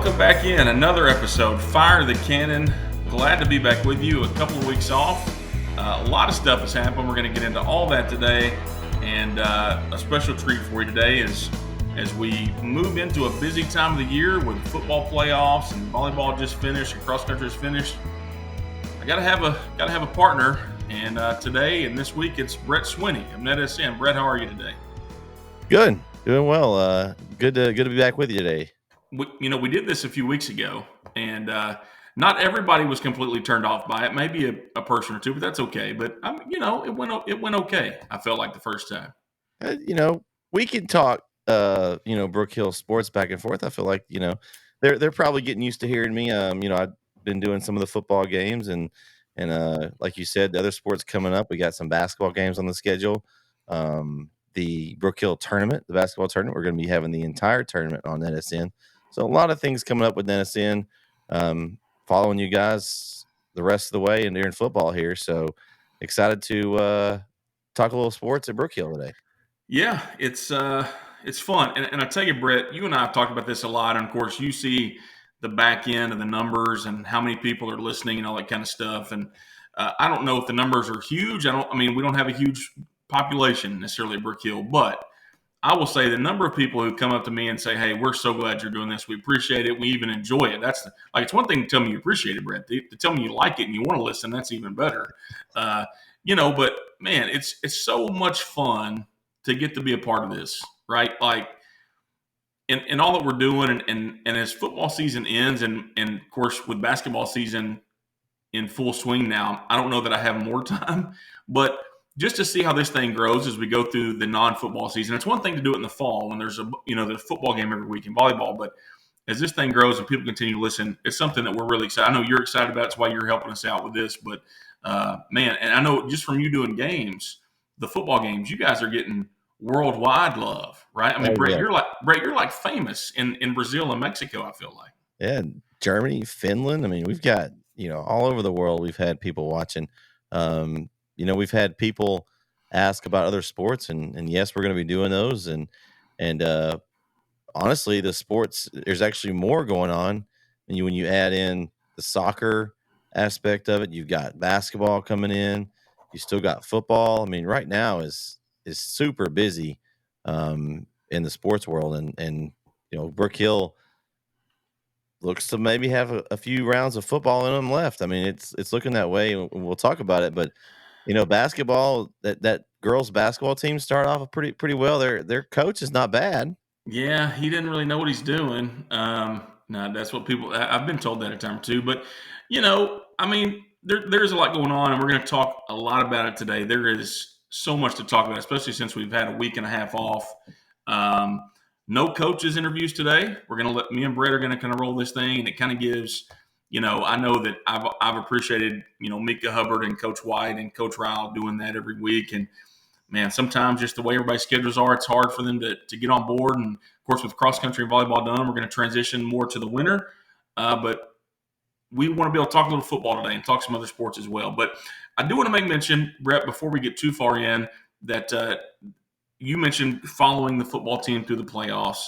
Welcome back in another episode, Fire the Cannon. Glad to be back with you. A couple of weeks off. A lot of stuff has happened. We're going to get into all that today. And a special treat for you today is as we move into a busy time of the year with football playoffs and volleyball just finished and cross country is finished. I gotta have a partner. And today and this week it's Brett Swinney of NetSN. Brett, how are you today? Good, doing well. Good to be back with you today. We did this a few weeks ago, and not everybody was completely turned off by it. Maybe a person or two, but that's okay. But it went okay. I felt like the first time. We can talk. Brook Hill sports back and forth. I feel like they're probably getting used to hearing me. I've been doing some of the football games, and like you said, the other sports coming up. We got some basketball games on the schedule. The Brook Hill tournament, the basketball tournament. We're going to be having the entire tournament on NSN. So a lot of things coming up with NSN. Following you guys the rest of the way and during football here. So excited to talk a little sports at Brook Hill today. Yeah, it's fun. And I tell you, Brett, you and I have talked about this a lot. And of course, you see the back end of the numbers and how many people are listening and all that kind of stuff. And I don't know if the numbers are huge. We don't have a huge population necessarily at Brook Hill, but I will say the number of people who come up to me and say, "Hey, we're so glad you're doing this. We appreciate it. We even enjoy it." It's one thing to tell me you appreciate it, Brett. To tell me you like it and you want to listen, that's even better. But man, it's so much fun to get to be a part of this, right? Like, and all that we're doing, and as football season ends, and of course with basketball season in full swing now, I don't know that I have more time, but just to see how this thing grows as we go through the non-football season. It's one thing to do it in the fall when there's the football game every week in volleyball, but as this thing grows and people continue to listen, it's something that we're really excited. I know you're excited about. It's why you're helping us out with this, but man, and I know just from you doing games, the football games, you guys are getting worldwide love, right? I mean, Brett, you're like famous in Brazil and Mexico, I feel like. Yeah, Germany, Finland. I mean, we've got, all over the world, we've had people watching. We've had people ask about other sports, and yes, we're going to be doing those. And honestly, the sports, there's actually more going on. And when you add in the soccer aspect of it, you've got basketball coming in. You still got football. I mean, right now is super busy in the sports world, and Brook Hill looks to maybe have a few rounds of football in them left. I mean, it's looking that way, and we'll talk about it. But basketball, that girls basketball team started off pretty well. Their coach is not bad. Yeah, he didn't really know what he's doing. No, that's what I've been told that a time or two. But there's a lot going on, and we're going to talk a lot about it today. There is so much to talk about, especially since we've had a week and a half off. No coaches interviews today. We're going to me and Brett are going to kind of roll this thing, and it kind of gives. I know that I've appreciated, Mika Hubbard and Coach White and Coach Ryle doing that every week. And, man, sometimes just the way everybody's schedules are, it's hard for them to get on board. And, of course, with cross-country and volleyball done, we're going to transition more to the winter. But we want to be able to talk a little football today and talk some other sports as well. But I do want to make mention, Brett, before we get too far in, that you mentioned following the football team through the playoffs.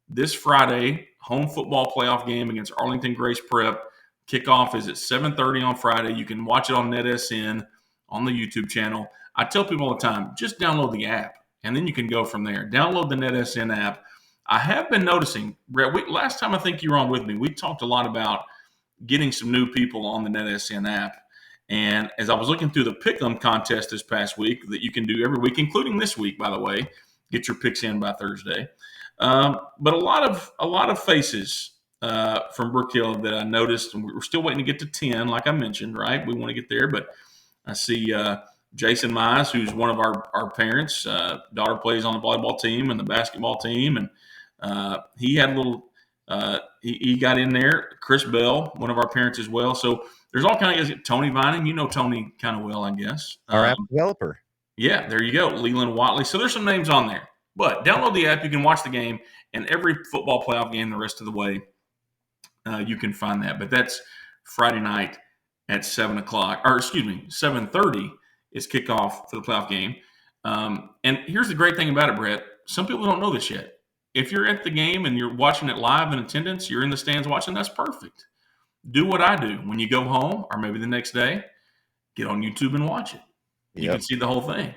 This Friday, home football playoff game against Arlington Grace Prep. Kickoff is at 7:30 on Friday. You can watch it on NetSN on the YouTube channel. I tell people all the time, just download the app, and then you can go from there. Download the NetSN app. I have been noticing, Brett, last time I think you were on with me, we talked a lot about getting some new people on the NetSN app. And as I was looking through the Pick'em contest this past week that you can do every week, including this week, by the way, get your picks in by Thursday. But a lot of faces from Brook Hill that I noticed, and we're still waiting to get to 10, like I mentioned, right? We want to get there, but I see Jason Mize, who's one of our parents. Daughter plays on the volleyball team and the basketball team, and he had a little he got in there. Chris Bell, one of our parents as well. So there's all kind of guys. Tony Vining, you know Tony kind of well, I guess. Our app developer. Yeah, there you go. Leland Watley. So there's some names on there. But download the app. You can watch the game, and every football playoff game the rest of the way. You can find that. But that's Friday night at 7:30 is kickoff for the playoff game. And here's the great thing about it, Brett. Some people don't know this yet. If you're at the game and you're watching it live in attendance, you're in the stands watching, that's perfect. Do what I do. When you go home or maybe the next day, get on YouTube and watch it. You can Yep. see the whole thing.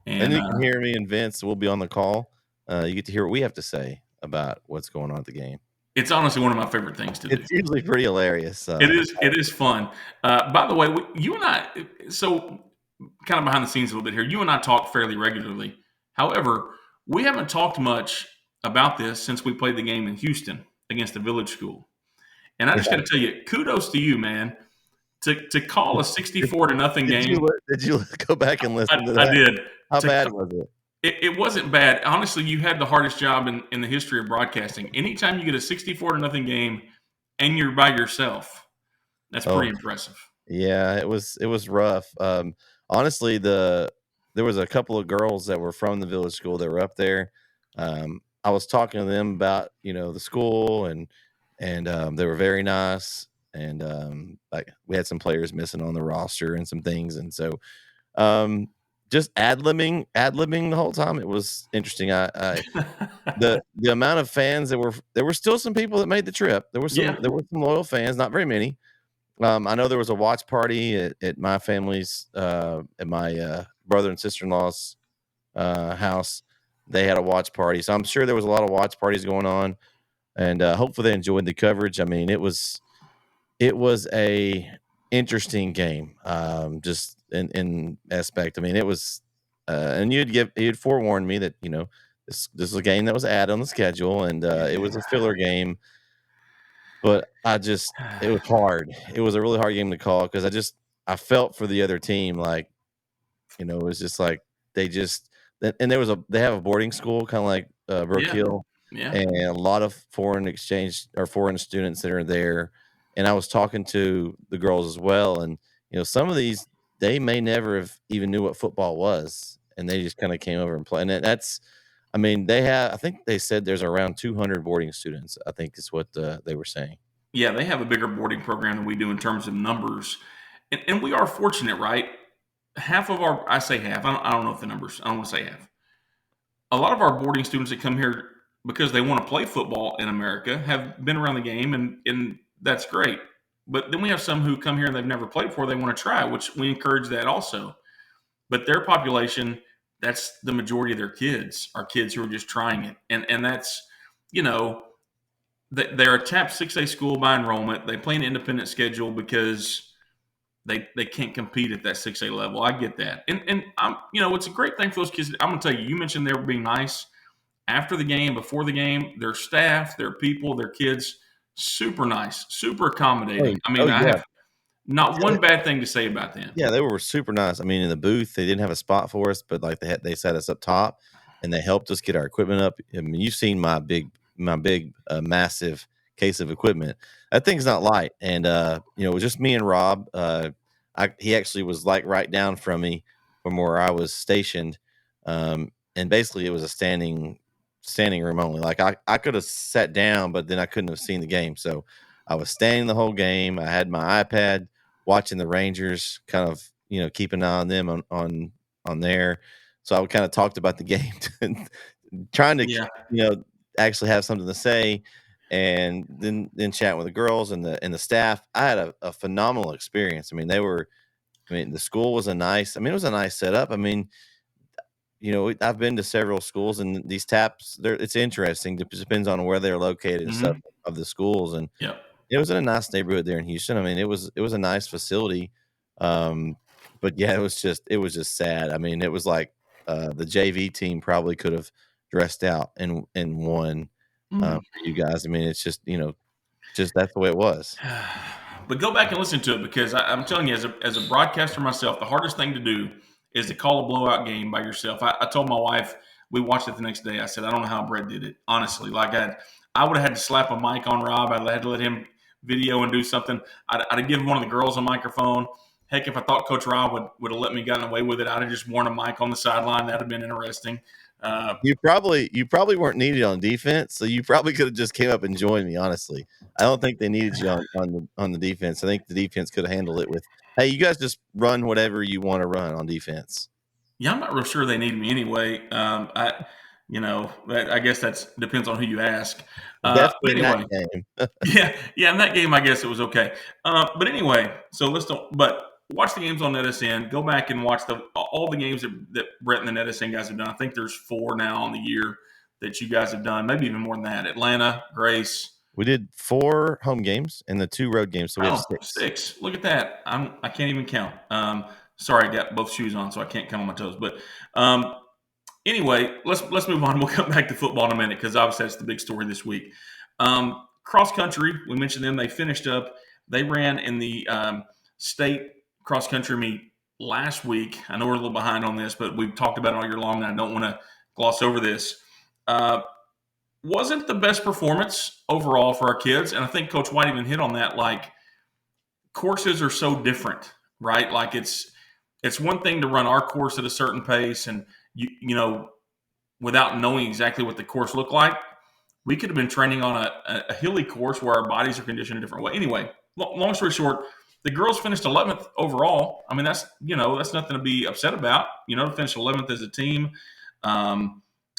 And And you can hear me and Vince. We'll be on the call. You get to hear what we have to say about what's going on at the game. it's honestly one of my favorite things to do. It's usually pretty hilarious. It is fun. By the way, you and I, so kind of behind the scenes a little bit here, you and I talk fairly regularly. However, we haven't talked much about this since we played the game in Houston against the Village School. And I just got to tell you, kudos to you, man, to call a 64 to nothing game. Did you go back and listen to that? I did. How bad was it? It wasn't bad. Honestly, you had the hardest job in the history of broadcasting. Anytime you get a 64 to nothing game and you're by yourself, that's pretty impressive. Yeah, it was rough. Honestly, there was a couple of girls that were from the Village School that were up there. I was talking to them about the school and they were very nice. And like we had some players missing on the roster and some things, and so just ad-libbing the whole time. It was interesting. The amount of fans there were still some people that made the trip. There were some loyal fans, not very many. I know there was a watch party at my family's at my brother and sister-in-law's house. They had a watch party, so I'm sure there was a lot of watch parties going on, and hopefully they enjoyed the coverage. I mean, it was a interesting game, just in aspect. I mean, it was, and you'd forewarned me that this is a game that was added on the schedule, and it was a filler game. But it was hard. It was a really hard game to call because I felt for the other team, like it was just like they have a boarding school kind of like Brook Hill, and a lot of foreign exchange or foreign students that are there. And I was talking to the girls as well, and some of these they may never have even knew what football was, and they just kind of came over and played. And I mean, I think they said there's around 200 boarding students. I think is what they were saying. Yeah, they have a bigger boarding program than we do in terms of numbers, and we are fortunate, right? Half of I say half. I don't know if the numbers. I don't want to say half. A lot of our boarding students that come here because they want to play football in America have been around the game, and that's great. But then we have some who come here and they've never played before. They want to try, which we encourage that also. But their population, that's the majority of their kids, are kids who are just trying it. And that's, they're a TAP 6A school by enrollment. They play an independent schedule because they can't compete at that 6A level. I get that. And I'm, it's a great thing for those kids. I'm going to tell you, you mentioned they were being nice after the game, before the game, their staff, their people, their kids, super nice, super accommodating. I mean, I have not one bad thing to say about them. Yeah, they were super nice. I mean, in the booth, they didn't have a spot for us, but like they set us up top, and they helped us get our equipment up. I mean, you've seen my big massive case of equipment. That thing's not light, and it was just me and Rob. He actually was like right down from me from where I was stationed, and basically it was a standing room only. Like I could have sat down, but then I couldn't have seen the game. So I was standing the whole game. I had my iPad watching the Rangers, kind of keep an eye on them on there. So I kind of talked about the game, trying to actually have something to say, and then chatting with the girls and the staff. I had a phenomenal experience. I mean, the school was it was a nice setup. I mean, I've been to several schools, and these TAPs, it's interesting. It depends on where they're located and stuff of the schools. And it was in a nice neighborhood there in Houston. I mean, it was a nice facility. But yeah, it was just sad. I mean, it was like the JV team probably could have dressed out and won for you guys. I mean, it's just just that's the way it was. But go back and listen to it, because I'm telling you, as a broadcaster myself, the hardest thing to do is to call a blowout game by yourself. I told my wife, we watched it the next day. I said, I don't know how Brett did it, honestly. Like I would have had to slap a mic on Rob. I'd had to let him video and do something. I'd have given one of the girls a microphone. Heck, if I thought Coach Rob would have let me gotten away with it, I'd have just worn a mic on the sideline. That'd have been interesting. You probably weren't needed on defense, so you probably could have just came up and joined me. Honestly, I don't think they needed you on the defense. I think the defense could have handled it with, hey, you guys just run whatever you want to run on defense. Yeah, I'm not real sure they need me anyway. I guess that depends on who you ask. But Definitely in that anyway, game. yeah. In that game, I guess it was okay. But anyway, so let's don't. But watch the games on NetSN. Go back and watch all the games that Brett and the NetSN guys have done. I think there's 4 now on the year that you guys have done, maybe even more than that. Atlanta, Grace. We did 4 home games and the 2 road games, so we have Oh, 6. 6. Look at that. I can't even count. Sorry, I got both shoes on, so I can't count on my toes. But anyway, let's move on. We'll come back to football in a minute because obviously that's the big story this week. Cross country, we mentioned them. They finished up. They ran in the state cross country meet last week. I know we're a little behind on this, but we've talked about it all year long, and I don't want to gloss over this. Wasn't the best performance overall for our kids, and I think Coach White even hit on that. Like, courses are so different, right? Like it's one thing to run our course at a certain pace, and without knowing exactly what the course looked like, we could have been training on a hilly course where our bodies are conditioned a different way. Anyway, long story short, the girls finished 11th overall. I mean, that's nothing to be upset about. To finish 11th as a team.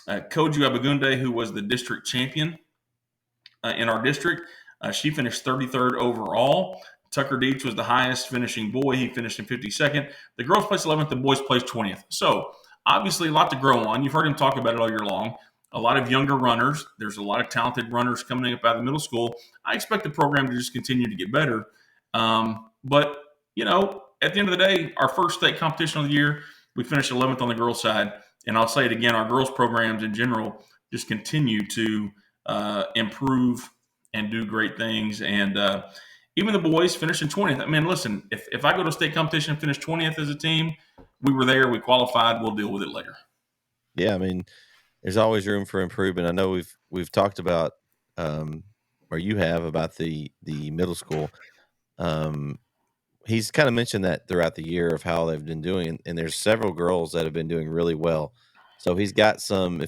Koju Abagunde, who was the district champion in our district, she finished 33rd overall. Tucker Dietz was the highest finishing boy. He finished in 52nd. The girls placed 11th. The boys placed 20th. So obviously a lot to grow on. You've heard him talk about it all year long. A lot of younger runners. There's a lot of talented runners coming up out of the middle school. I expect the program to just continue to get better. But at the end of the day, our first state competition of the year, we finished 11th on the girls' side. And I'll say it again, our girls' programs in general just continue to improve and do great things. And even the boys finishing 20th. I mean, listen, if I go to state competition and finish 20th as a team, we were there, we qualified, we'll deal with it later. Yeah, I mean, there's always room for improvement. I know we've talked about, or you have, about the middle school. He's kind of mentioned that throughout the year of how they've been doing, and there's several girls that have been doing really well. So if he's got some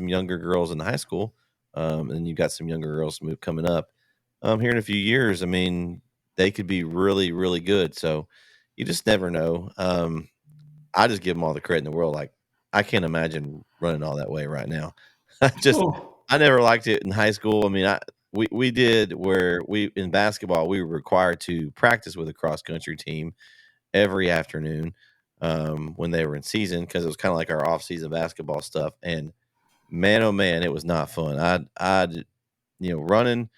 younger girls in the high school, and you've got some younger girls coming up here in a few years, I mean, they could be really, really good. So you just never know. I just give them all the credit in the world. Like, I can't imagine running all that way right now. I never liked it in high school. I mean, we did where in basketball, we were required to practice with a cross country team every afternoon when they were in season, because it was kind of like our off season basketball stuff. And man, oh man, it was not fun. I running.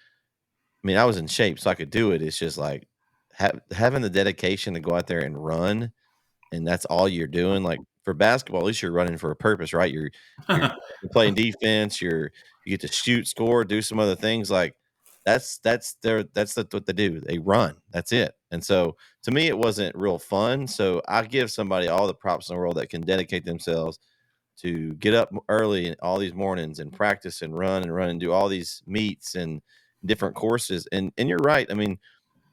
I mean, I was in shape, so I could do it. It's just like having the dedication to go out there and run, and that's all you're doing. Like, for basketball, at least you're running for a purpose, right? You're playing defense. You get to shoot, score, do some other things. Like, that's what they do. They run. That's it. And so to me, it wasn't real fun. So I give somebody all the props in the world that can dedicate themselves to get up early all these mornings and practice and run and do all these meets and different courses. And you're right. I mean,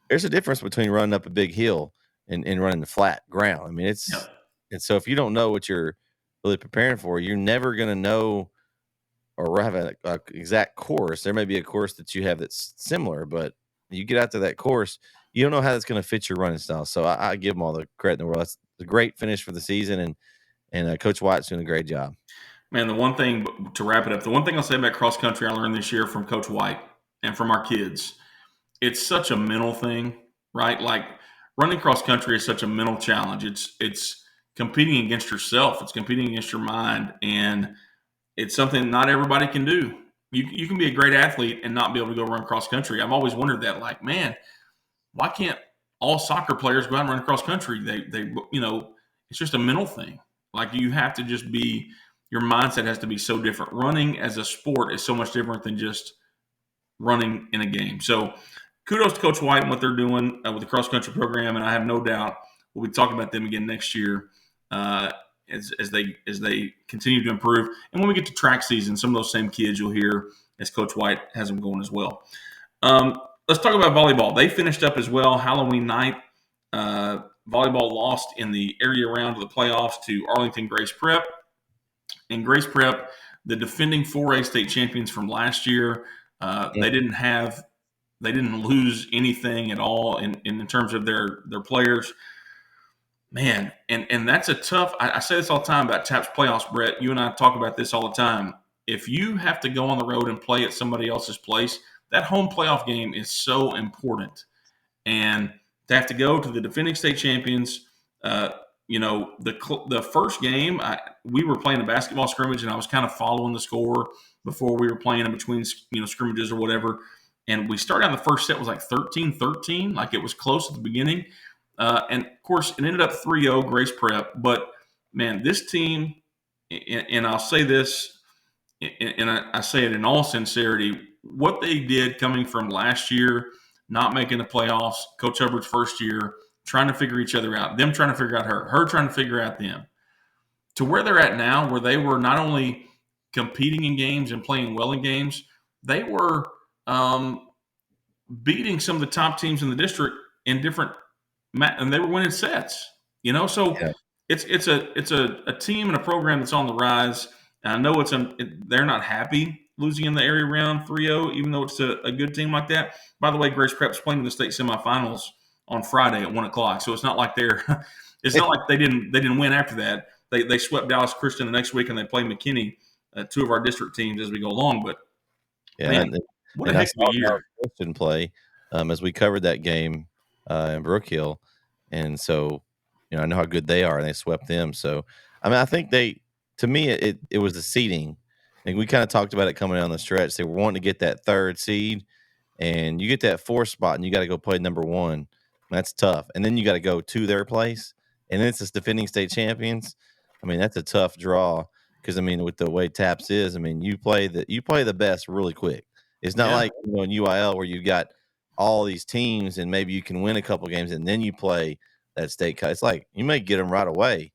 there's a difference between running up a big hill and running the flat ground. I mean, and so if you don't know what you're really preparing for, you're never going to know or have a exact course. There may be a course that you have that's similar, but you get out to that course, you don't know how that's going to fit your running style. So I give them all the credit in the world. That's a great finish for the season, and Coach White's doing a great job. Man, the one thing, to wrap it up, the one thing I'll say about cross country I learned this year from Coach White and from our kids, it's such a mental thing, right? Like, running cross country is such a mental challenge. It's competing against yourself. It's competing against your mind, and it's something not everybody can do. You can be a great athlete and not be able to go run cross country. I've always wondered that. Like, man, why can't all soccer players go out and run cross country? They it's just a mental thing. Like, you have to just be, your mindset has to be so different. Running as a sport is so much different than just running in a game. So kudos to Coach White and what they're doing with the cross country program, and I have no doubt we'll be talking about them again next year as they continue to improve. And when we get to track season, some of those same kids you'll hear as Coach White has them going as well. Let's talk about volleyball. They finished up as well Halloween night. Volleyball lost in the area round of the playoffs to Arlington Grace Prep. In Grace Prep, the defending 4A state champions from last year, they didn't lose anything at all in terms of their players. Man, and that's a tough. I say this all the time about TAP's playoffs, Brett. You and I talk about this all the time. if you have to go on the road and play at somebody else's place, that home playoff game is so important. And to have to go to the defending state champions, uh, the first game, we were playing a basketball scrimmage, and I was kind of following the score before we were playing in between, scrimmages or whatever. And we started out the first set was like 13-13, like it was close at the beginning. And of course, it ended up 3-0 Grace Prep. But man, this team, and I'll say this, and I say it in all sincerity, what they did coming from last year, not making the playoffs, Coach Hubbard's first year, trying to figure each other out, them trying to figure out her trying to figure out them, to where they're at now, where they were not only competing in games and playing well in games, they were beating some of the top teams in the district in different, and they were winning sets. So Yeah. it's a team and a program that's on the rise. And I know they're not happy losing in the area round 3-0, even though it's a good team like that. By the way, Grace Prep's playing in the state semifinals on Friday at 1:00, so it's not like it's not like they didn't win after that. They swept Dallas Christian the next week, and they play McKinney, two of our district teams, as we go along. But Yeah, man, what a and I heck of saw a year! Christian play as we covered that game in Brook Hill, and so I know how good they are, and they swept them. So I mean, I think to me, it was the seeding, and we kind of talked about it coming down the stretch. They were wanting to get that third seed, and you get that fourth spot, and you got to go play number one. That's tough, and then you got to go to their place, and then it's the defending state champions. I mean, that's a tough draw because I mean, with the way Taps is, I mean, you play the best really quick. It's not Yeah. like in UIL where you got all these teams and maybe you can win a couple games and then you play that state cut. It's like you may get them right away,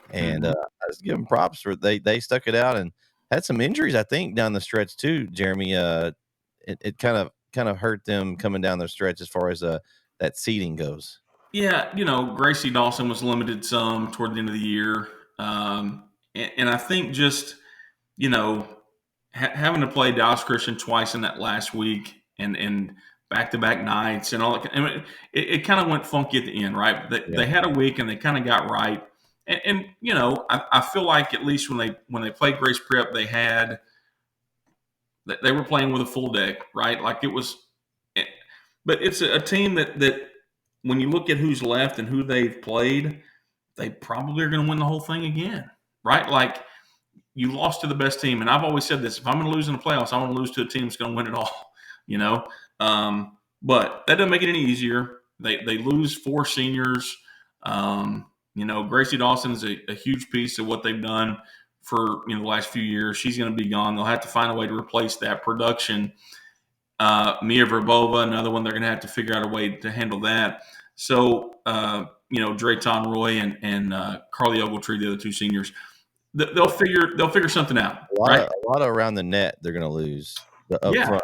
and Mhm. I just give them props for they stuck it out and had some injuries I think down the stretch too. Jeremy, it kind of hurt them coming down the stretch as far as that seeding goes. Yeah, Gracie Dawson was limited some toward the end of the year. And I think just, you know, having to play Dallas Christian twice in that last week and back to back nights and all that. I mean, it kind of went funky at the end, right? They Yeah, had a week and they kind of got right. And I feel like at least when they played Grace Prep, they were playing with a full deck, right? Like it was, eh, but it's a team that when you look at who's left and who they've played, they probably are going to win the whole thing again, right? Like you lost to the best team, and I've always said this: if I'm going to lose in the playoffs, I want to lose to a team that's going to win it all, you know. But that doesn't make it any easier. They lose four seniors. Gracie Dawson is a huge piece of what they've done for the last few years. She's going to be gone. They'll have to find a way to replace that production. Mia Verbova, another one, they're going to have to figure out a way to handle that. So, Drayton Roy and Carly Ogletree, the other two seniors, they'll figure something out, right? a lot of around the net they're going to lose up Yeah, front.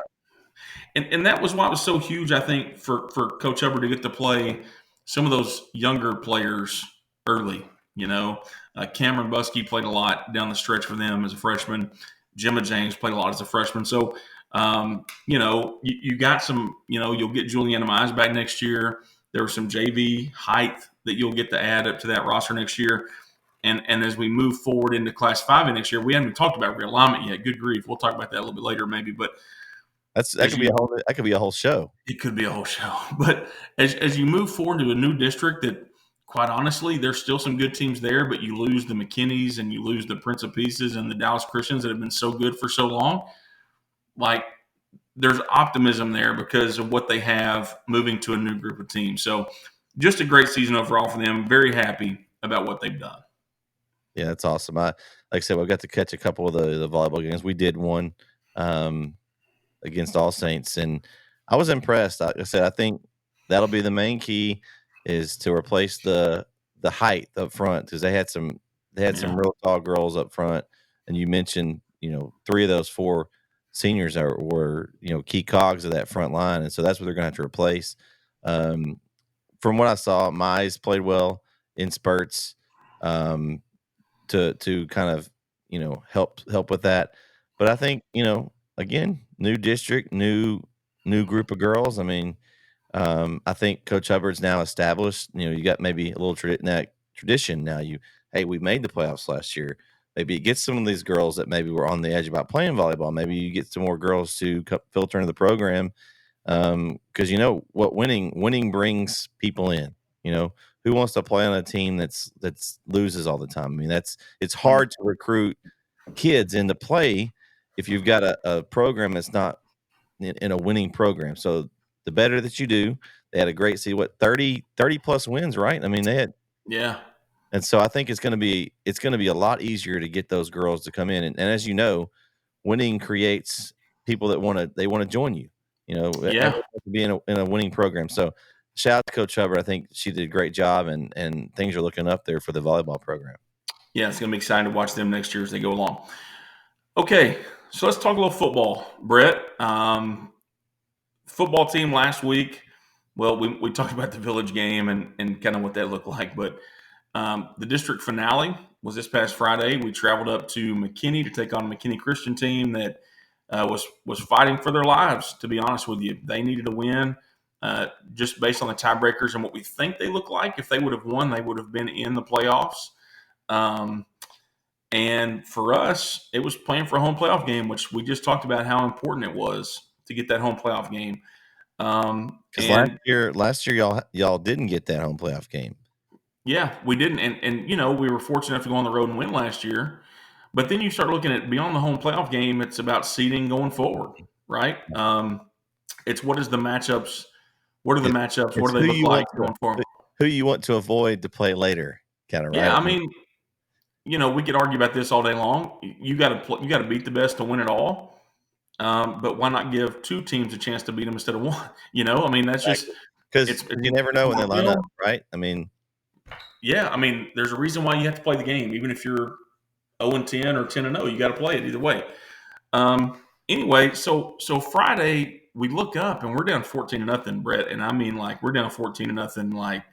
and that was why it was so huge, I think, for Coach Hubbard to get to play some of those younger players early. Cameron Buskey played a lot down the stretch for them as a freshman. Gemma James played a lot as a freshman. So, you got some. You'll get Juliana Mize back next year. There was some JV height that you'll get to add up to that roster next year. And as we move forward into Class 5 next year, we haven't even talked about realignment yet. Good grief, we'll talk about that a little bit later, maybe. But That could be a whole show. it could be a whole show. But as you move forward to a new district that, quite honestly, there's still some good teams there, but you lose the McKinneys and you lose the Prince of Pieces and the Dallas Christians that have been so good for so long. Like, there's optimism there because of what they have moving to a new group of teams. So just a great season overall for them. Very happy about what they've done. Yeah, that's awesome. Like I said, we got to catch a couple of the volleyball games. We did one against All Saints, and I was impressed. Like I said, I think that'll be the main key is to replace the height up front because they had some real tall girls up front, and you mentioned three of those four seniors were key cogs of that front line, and so that's what they're going to have to replace. From what I saw, Mize played well in spurts. To kind of help with that. But I think again, new district, new group of girls. I mean, I think Coach Hubbard's now established. You got maybe a little tradition now. Hey, we made the playoffs last year. maybe it gets some of these girls that maybe were on the edge about playing volleyball. Maybe you get some more girls to filter into the program, because you know what, winning brings people in. You know, who wants to play on a team that's loses all the time? I mean, it's hard to recruit kids into play if you've got a program that's not in a winning program. So the better that you do, they had a great 30 plus wins, right? I mean, they had. Yeah. And so I think it's going to be a lot easier to get those girls to come in. And as you know, winning creates people that want to join you. You know, everyone Yeah. wants to be in a winning program. So shout out to Coach Hubbard. I think she did a great job, and things are looking up there for the volleyball program. Yeah, it's going to be exciting to watch them next year as they go along. Okay, so let's talk a little football, Brett. Football team last week. Well, we talked about the Village game and kind of what that looked like, but the district finale was this past Friday. We traveled up to McKinney to take on a McKinney Christian team that was fighting for their lives. To be honest with you, they needed a win. Just based on the tiebreakers and what we think they look like. If they would have won, they would have been in the playoffs. And for us, it was playing for a home playoff game, which we just talked about how important it was to get that home playoff game. Because last year y'all didn't get that home playoff game. Yeah, we didn't, and you know, we were fortunate enough to go on the road and win last year. But then you start looking at beyond the home playoff game, it's about seeding going forward, right? It's what is the matchups? What are the matchups? What do they look like going forward? Who you want to avoid to play later, kind of, right? Yeah, I mean, you know, we could argue about this all day long. You got to beat the best to win it all. But why not give two teams a chance to beat them instead of one? You know, I mean, that's just because you never know when they line up, right? I mean, yeah, I mean, there's a reason why you have to play the game, even if you're 0-10 or 10-0. You got to play it either way. Anyway, so Friday we look up and we're down 14-0, Brett, and I mean, like, we're down 14-0, like,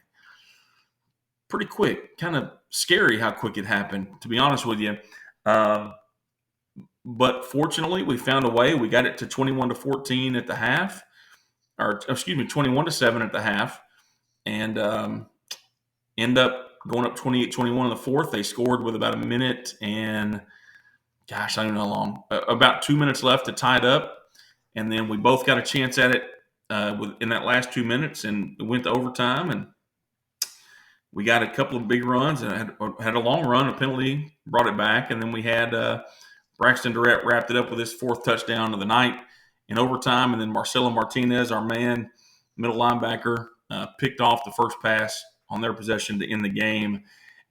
pretty quick. Kind of scary how quick it happened, to be honest with you. But fortunately, we found a way. We got it to 21-14 at the half, or excuse me, 21-7 at the half, and end up going up 28-21 in the fourth. They scored with about a minute and, gosh, I don't know how long, about 2 minutes left to tie it up. And then we both got a chance at it in that last 2 minutes, and it went to overtime. And we got a couple of big runs and had a long run, a penalty, brought it back. And then we had Braxton Durrett wrapped it up with his fourth touchdown of the night in overtime. And then Marcelo Martinez, our man, middle linebacker, picked off the first pass on their possession to end the game.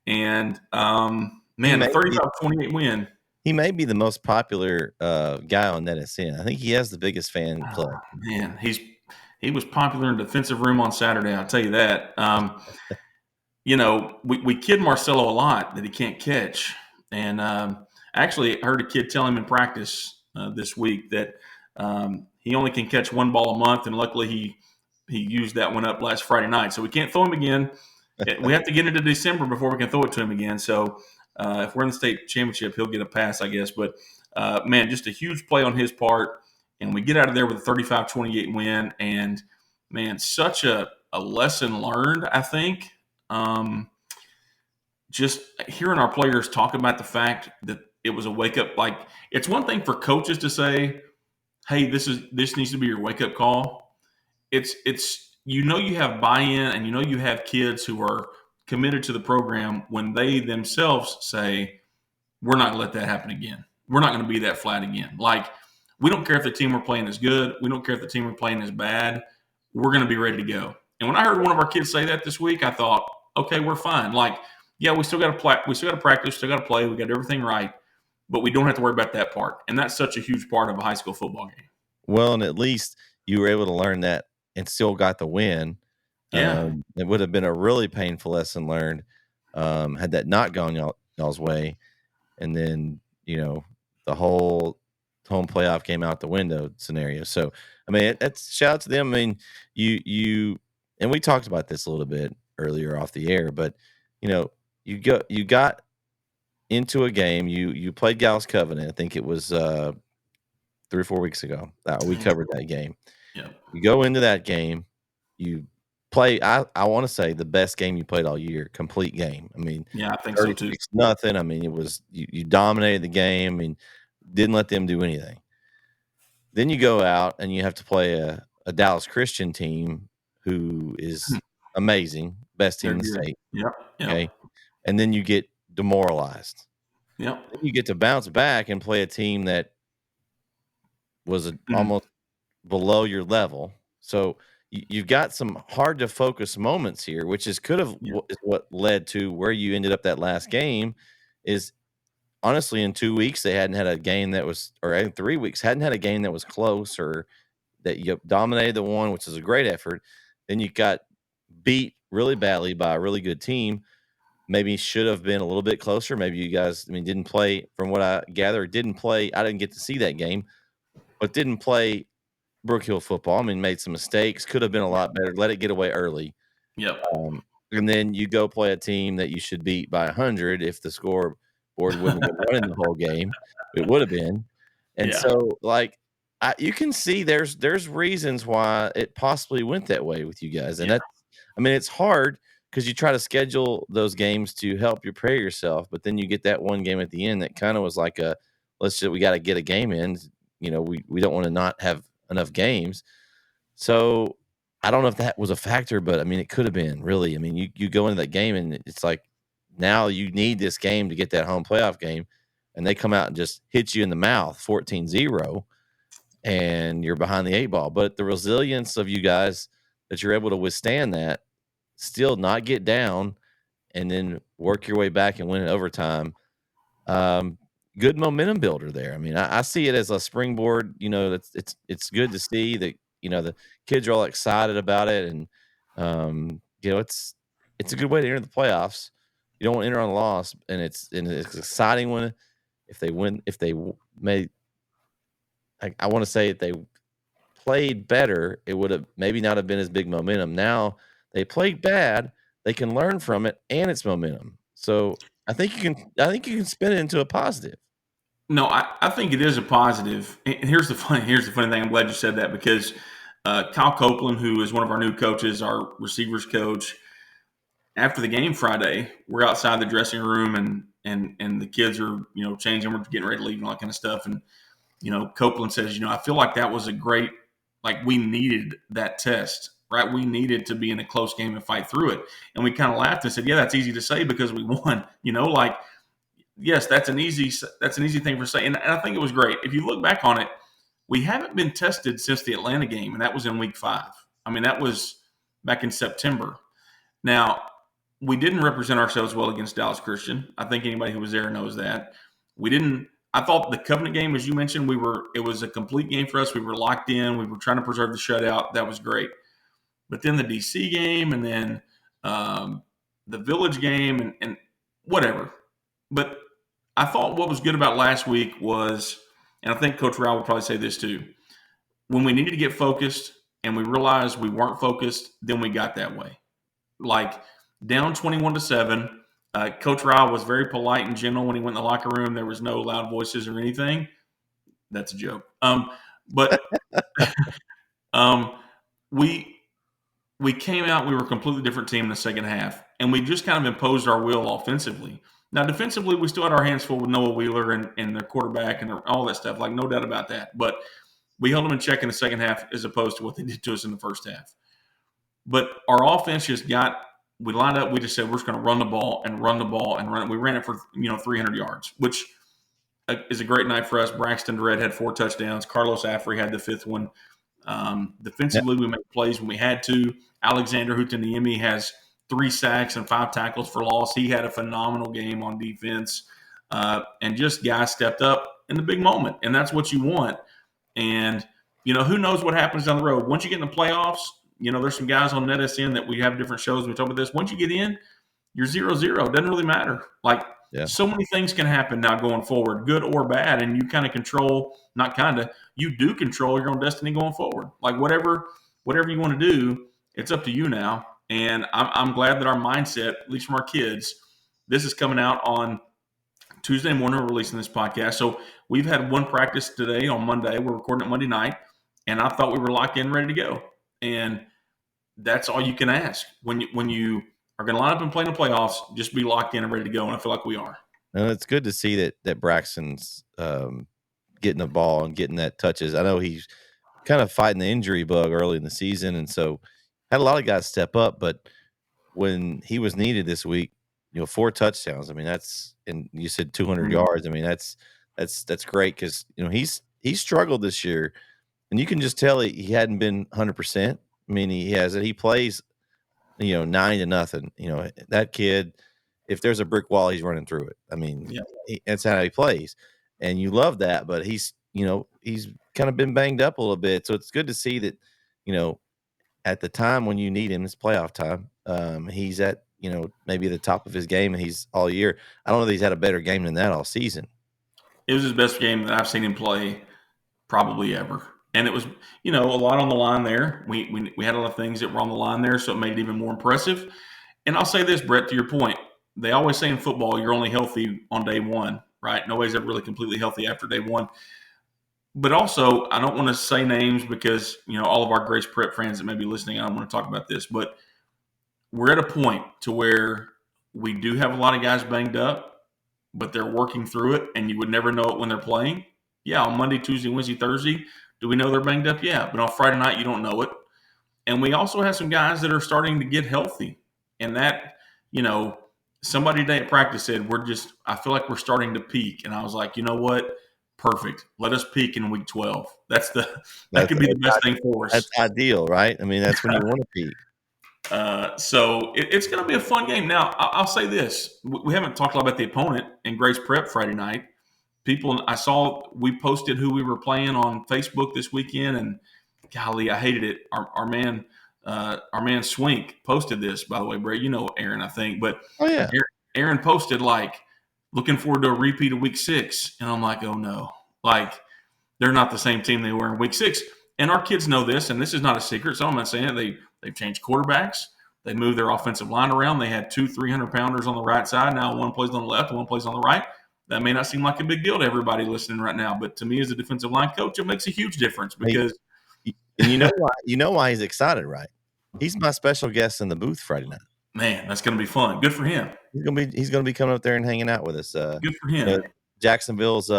And, man, a 35-28 win. He may be the most popular guy on NetSN. I think he has the biggest fan club. Man, he was popular in the defensive room on Saturday, I'll tell you that. You know, we kid Marcelo a lot that he can't catch. And actually, I heard a kid tell him in practice this week that he only can catch one ball a month, and luckily he used that one up last Friday night. So we can't throw him again. We have to get into December before we can throw it to him again. So if we're in the state championship, he'll get a pass, I guess. But, man, just a huge play on his part. And we get out of there with a 35-28 win. And, man, such a lesson learned, I think. Just hearing our players talk about the fact that it was a wake-up. Like, it's one thing for coaches to say, hey, this needs to be your wake-up call. It's you know you have buy-in, and you know you have kids who are committed to the program when they themselves say, we're not going to let that happen again. We're not going to be that flat again. Like, we don't care if the team we're playing is good. We don't care if the team we're playing is bad. We're going to be ready to go. And when I heard one of our kids say that this week, I thought, okay, we're fine. Like, yeah, we still got to play. We still got to practice. Still got to play. We got everything right, but we don't have to worry about that part. And that's such a huge part of a high school football game. Well, and at least you were able to learn that and still got the win. Yeah. It would have been a really painful lesson learned had that not gone y'all's way. And then, you know, the whole home playoff came out the window scenario. So, I mean, it's shout out to them. I mean, you and we talked about this a little bit earlier off the air, but, you know, you got into a game. You played Gallus Covenant. I think it was 3 or 4 weeks ago. We covered that game. Yeah. You go into that game, you play. I want to say the best game you played all year, complete game. I mean, Yeah, I think so too. 36-0. I mean, it was you dominated the game. I mean, didn't let them do anything. Then you go out and you have to play a Dallas Christian team who is amazing, best team They're in the good. state. Yep. Yep. Okay, and then you get demoralized. Yep. Then you get to bounce back and play a team that was almost below your level. So you've got some hard to focus moments here, which is Yep. is what led to where you ended up that last game. Is honestly in 2 weeks they hadn't had a game that was, or in 3 weeks hadn't had a game that was close, or that you dominated the one, which is a great effort. Then you got beat really badly by a really good team. Maybe should have been a little bit closer. Maybe you guys, I mean, didn't play, from what I gather, didn't play. I didn't get to see that game, but didn't play Brook Hill football. I mean, made some mistakes, could have been a lot better. Let it get away early. Yep. And then you go play a team that you should beat by 100 if the scoreboard wouldn't have been running the whole game. It would have been. And Yeah. so, like, you can see there's reasons why it possibly went that way with you guys. And Yeah. I mean, it's hard because you try to schedule those games to help you prepare yourself, but then you get that one game at the end that kind of was like we got to get a game in. You know, we don't want to not have enough games. So I don't know if that was a factor, but I mean, it could have been, really. I mean, you go into that game and it's like, now you need this game to get that home playoff game, and they come out and just hit you in the mouth 14-0, and you're behind the 8 ball. But the resilience of you guys, that you're able to withstand that, still not get down, and then work your way back and win in overtime. Good momentum builder there. I mean, I see it as a springboard. You know, it's good to see that, you know, the kids are all excited about it, and you know, it's a good way to enter the playoffs. You don't want to enter on a loss, and it's exciting when if they win. If they may, I want to say, if they played better, it would have maybe not have been as big momentum. Now they played bad, they can learn from it, and it's momentum. So I think you can spin it into a positive. No, I think it is a positive. And here's the funny thing. I'm glad you said that, because Kyle Copeland, who is one of our new coaches, our receivers coach, after the game Friday, we're outside the dressing room, and the kids are, you know, changing. We're getting ready to leave and all that kind of stuff. And, you know, Copeland says, you know, I feel like that was a great, like, we needed that test, right? We needed to be in a close game and fight through it. And we kind of laughed and said, yeah, that's easy to say because we won, you know, like, yes, that's an easy thing for saying. And I think it was great. If you look back on it, we haven't been tested since the Atlanta game, and that was in week 5. I mean, that was back in September. Now, we didn't represent ourselves well against Dallas Christian. I think anybody who was there knows that. We didn't. I thought the Covenant game, as you mentioned, it was a complete game for us. We were locked in. We were trying to preserve the shutout. That was great. But then the DC game, and then the Village game, and whatever. But I thought what was good about last week was, and I think Coach Rao would probably say this too, when we needed to get focused and we realized we weren't focused, then we got that way. Like, down 21-7, Coach Rao was very polite and gentle when he went in the locker room. There was no loud voices or anything. That's a joke. But we came out, we were a completely different team in the second half, and we just kind of imposed our will offensively. Now, defensively, we still had our hands full with Noah Wheeler and their quarterback and all that stuff, like, no doubt about that. But we held them in check in the second half as opposed to what they did to us in the first half. But our offense just we lined up, we just said we're just going to run the ball and run the ball and run it. We ran it for, 300 yards, which is a great night for us. Braxton Dredd had 4 touchdowns. Carlos Affrey had the 5th one. Defensively, we made plays when we had to. Alexander Hutaniemi has 3 sacks and 5 tackles for loss. He had a phenomenal game on defense. And just guys stepped up in the big moment. And that's what you want. And, who knows what happens down the road. Once you get in the playoffs, there's some guys on NetSN that we have different shows. We talk about this. Once you get in, you're 0-0. It doesn't really matter. So many things can happen now going forward, good or bad. And you kind of control, you do control your own destiny going forward. Like, whatever you want to do, it's up to you now. And I'm glad that our mindset, at least from our kids, this is coming out on Tuesday morning. We're releasing this podcast. So we've had one practice today on Monday. We're recording it Monday night. And I thought we were locked in, ready to go. And that's all you can ask when you are going to line up and play in the playoffs. Just be locked in and ready to go, and I feel like we are. And it's good to see that Braxton's getting the ball and getting that touches. I know he's kind of fighting the injury bug early in the season, and so had a lot of guys step up. But when he was needed this week, 4 touchdowns. I mean, and you said 200 yards. I mean, that's great because he's struggled this year, and you can just tell he hadn't been 100%. I mean, he plays 9-0. That kid, if there's a brick wall, he's running through it. I mean, that's how he plays, and you love that. But he's kind of been banged up a little bit, so it's good to see that at the time when you need him, it's playoff time. He's at maybe the top of his game, and he's all year. I don't know that he's had a better game than that all season. It was his best game that I've seen him play probably ever. And it was, a lot on the line there. We had a lot of things that were on the line there, so it made it even more impressive. And I'll say this, Brett, to your point, they always say in football, you're only healthy on day one, right? Nobody's ever really completely healthy after day one. But also, I don't want to say names because, all of our Grace Prep fans that may be listening, I don't want to talk about this, but we're at a point to where we do have a lot of guys banged up, but they're working through it, and you would never know it when they're playing. Yeah, on Monday, Tuesday, Wednesday, Thursday, do we know they're banged up? Yeah, but on Friday night, you don't know it. And we also have some guys that are starting to get healthy. And that, somebody today at practice said, I feel like we're starting to peak. And I was like, you know what? Perfect. Let us peak in week 12. That could be the best thing for us. That's ideal, right? I mean, that's when you want to peak. So it's going to be a fun game. Now, I'll say this. We haven't talked a lot about the opponent in Grace Prep Friday night. I saw we posted who we were playing on Facebook this weekend, and golly, I hated it. Our man Swink posted this, by the way, Brett. You know Aaron, I think, but yeah, Aaron posted looking forward to a repeat of week 6, and I'm like, oh no, they're not the same team they were in week 6, and our kids know this, and this is not a secret. So I'm not saying it. They've changed quarterbacks. They moved their offensive line around. They had 2 300-pounders on the right side. Now one plays on the left, and one plays on the right. That may not seem like a big deal to everybody listening right now, but to me as a defensive line coach, it makes a huge difference because and you know why he's excited, right? He's my special guest in the booth Friday night. Man, that's going to be fun. Good for him. He's gonna be coming up there and hanging out with us. Good for him. Jacksonville's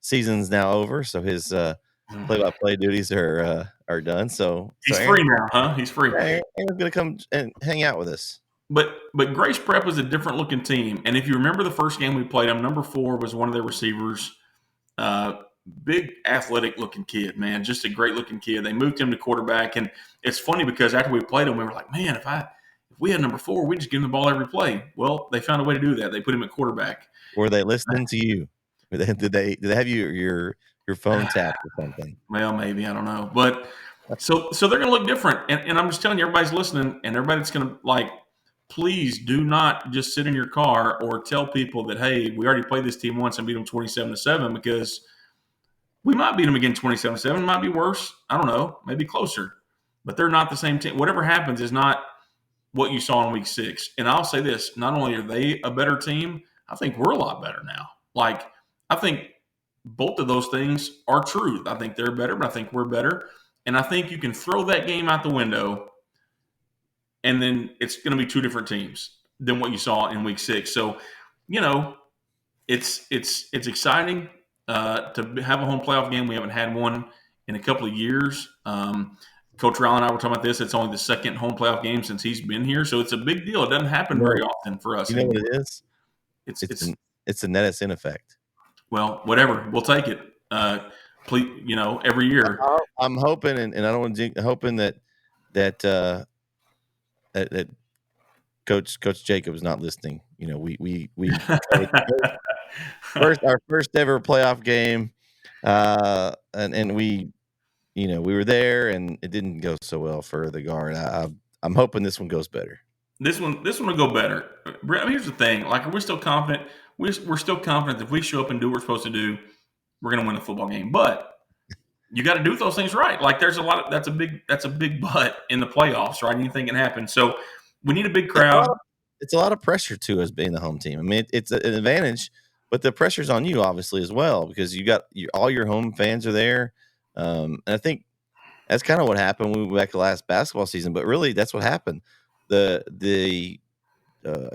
season's now over, so his play-by-play duties are done. So he's free now, huh? He's free. Aaron's gonna come and hang out with us. But Grace Prep was a different looking team, and if you remember the first game we played them, number 4 was one of their receivers. Big athletic looking kid, man, just a great looking kid. They moved him to quarterback, and it's funny because after we played him, we were like, man, if we had number 4, we'd just give him the ball every play. Well, they found a way to do that. They put him at quarterback. Were they listening to you? Did they have your phone tapped or something? Well, maybe, I don't know, but so they're going to look different, and I'm just telling you, everybody's listening, and everybody that's going to please do not just sit in your car or tell people that, hey, we already played this team once and beat them 27-7, because we might beat them again 27-7. It might be worse. I don't know. Maybe closer. But they're not the same team. Whatever happens is not what you saw in week 6. And I'll say this, not only are they a better team, I think we're a lot better now. I think both of those things are true. I think they're better, but I think we're better. And I think you can throw that game out the window, and then it's going to be 2 different teams than what you saw in week 6. So, it's exciting to have a home playoff game. We haven't had one in a couple of years. Coach Rowell and I were talking about this. It's only the second home playoff game since he's been here, so it's a big deal. It doesn't happen very often for us. You know what it is? It's the Nettis effect. Well, whatever. We'll take it. Please, every year. I'm hoping, and I don't want to hoping that Coach Jacob's not listening. We our first ever playoff game, and we were there, and it didn't go so well for the Guard. I'm hoping this one goes better. This one will go better. Here's the thing: are we still confident? We're still confident that if we show up and do what we're supposed to do, we're going to win the football game. But you got to do those things right. There's a lot of that's a big but in the playoffs, right? Anything can happen. So we need a big crowd. It's a lot of pressure to us being the home team. I mean, it's an advantage, but the pressure's on you obviously as well, because you got all your home fans are there. And I think That's kind of what happened when we went back to last basketball season. But really, that's what happened. The